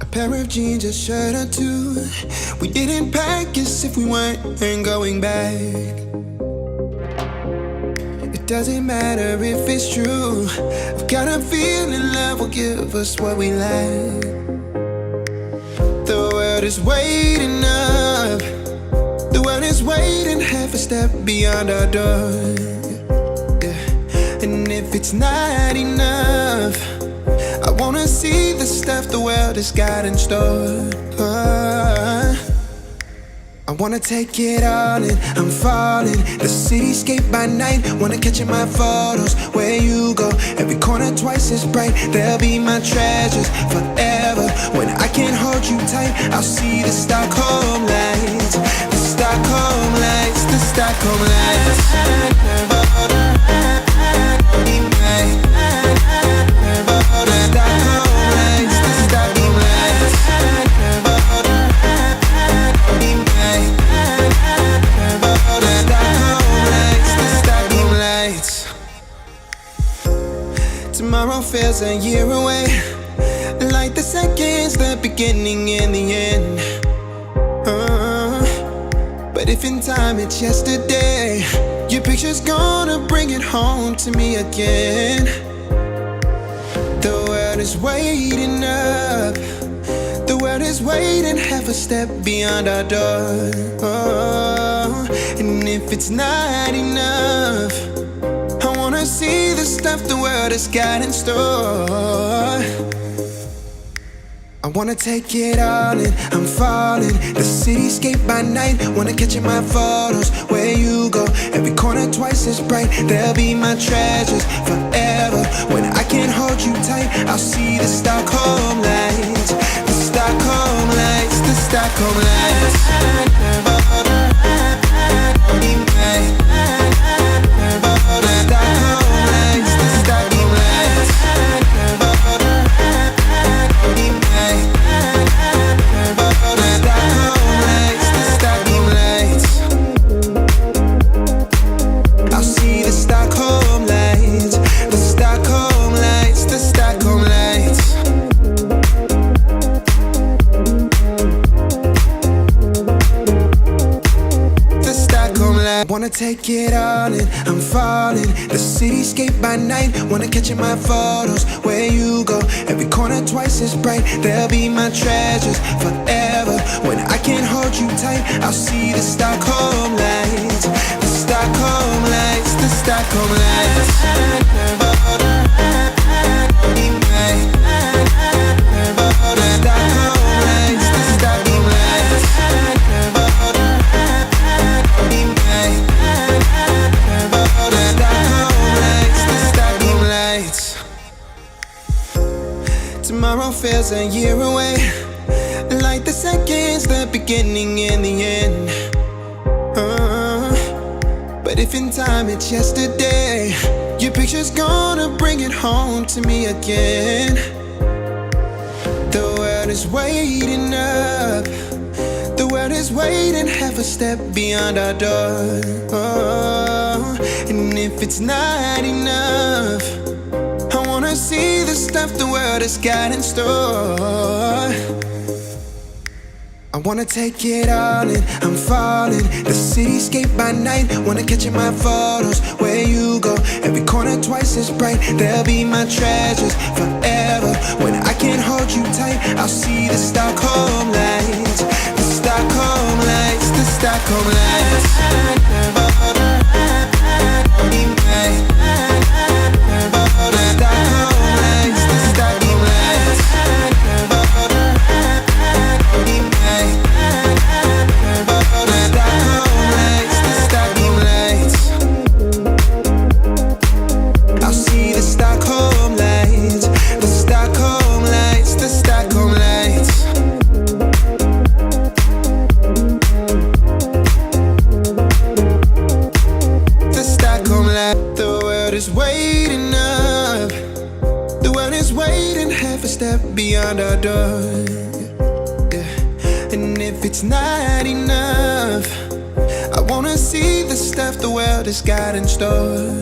A pair of jeans, a shirt or two. We didn't pack as if we weren't going back. It doesn't matter if it's true. I've got a feeling love will give us what we lack. The world is waiting up. The world is waiting half a step beyond our door. Yeah. And if it's not enough, I wanna see the stuff the world has got in store. I wanna take it all in, I'm falling. The cityscape by night, wanna catch in my photos. Where you go, every corner twice as bright. They'll be my treasures forever. When I can't hold you tight, I'll see the Stockholm lights. The Stockholm lights, the Stockholm lights. Tomorrow feels a year away, like the seconds, the beginning and the end. But if in time it's yesterday, your picture's gonna bring it home to me again. The world is waiting up. The world is waiting half a step beyond our door. And if it's not enough, I wanna see the stuff the world has got in store. I wanna take it all in, I'm falling. The cityscape by night, wanna catch in my photos. Where you go, every corner twice as bright. They'll be my treasures forever. When I can't hold you tight, I'll see the Stockholm lights. The Stockholm lights, the Stockholm lights. Wanna take it all in, I'm falling. The cityscape by night, wanna catch in my photos. Where you go, every corner twice as bright. They'll be my treasures forever. When I can't hold you tight, I'll see the Stockholm lights. The Stockholm lights, the Stockholm lights. Tomorrow feels a year away, like the seconds, the beginning and the end. But if in time it's yesterday, your picture's gonna bring it home to me again. The world is waiting up. The world is waiting half a step beyond our door. And if it's not enough, I wanna see the stuff the world has got in store. I wanna take it all in, I'm falling. The cityscape by night, wanna catch in my photos. Where you go, every corner twice as bright. They'll be my treasures forever. When I can't hold you tight, I'll see the Stockholm lights. The Stockholm lights, the Stockholm lights. Beyond our door, yeah. And if it's not enough, I wanna see the stuff the world has got in store.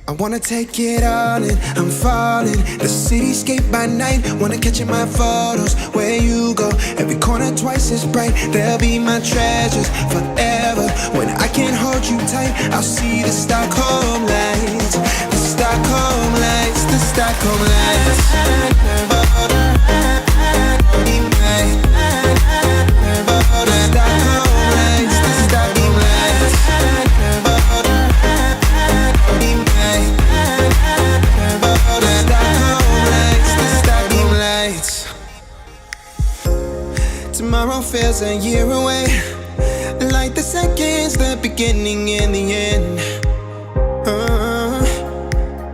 I wanna take it all in, I'm falling. The cityscape by night, wanna catch in my photos. Where you go, every corner twice as bright. They'll be my treasures forever. When I can't hold you tight, I'll see the Stockholm lights. The Stockholm lights, the Stockholm lights. Tomorrow feels a year away, like the seconds, the beginning and the end.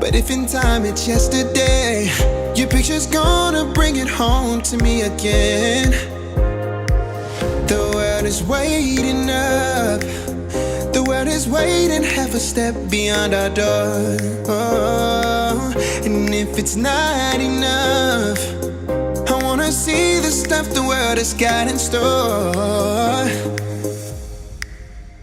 But if in time it's yesterday, your picture's gonna bring it home to me again. The world is waiting up, the world is waiting half a step beyond our door. And if it's not enough, I wanna see the stuff the world has got in store.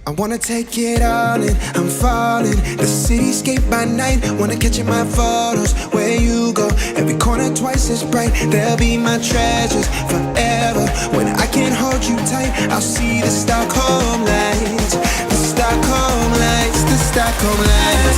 I wanna take it all in, I'm falling. The cityscape by night, wanna catch in my photos. Where you go, every corner twice as bright. They'll be my treasures forever. When I can't hold you tight, I'll see the Stockholm lights. The Stockholm lights, the Stockholm lights.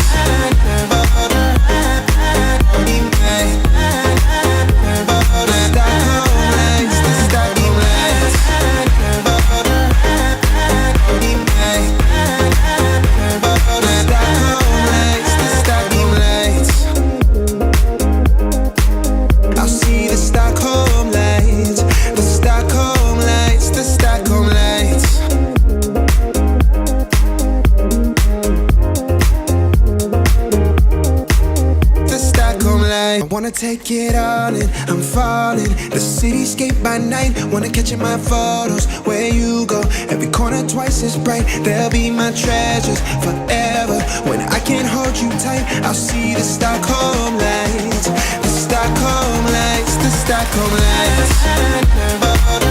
Take it all in, I'm falling. The cityscape by night, wanna catch in my photos. Where you go, every corner twice as bright. They'll be my treasures forever. When I can't hold you tight, I'll see the Stockholm lights. The Stockholm lights, the Stockholm lights.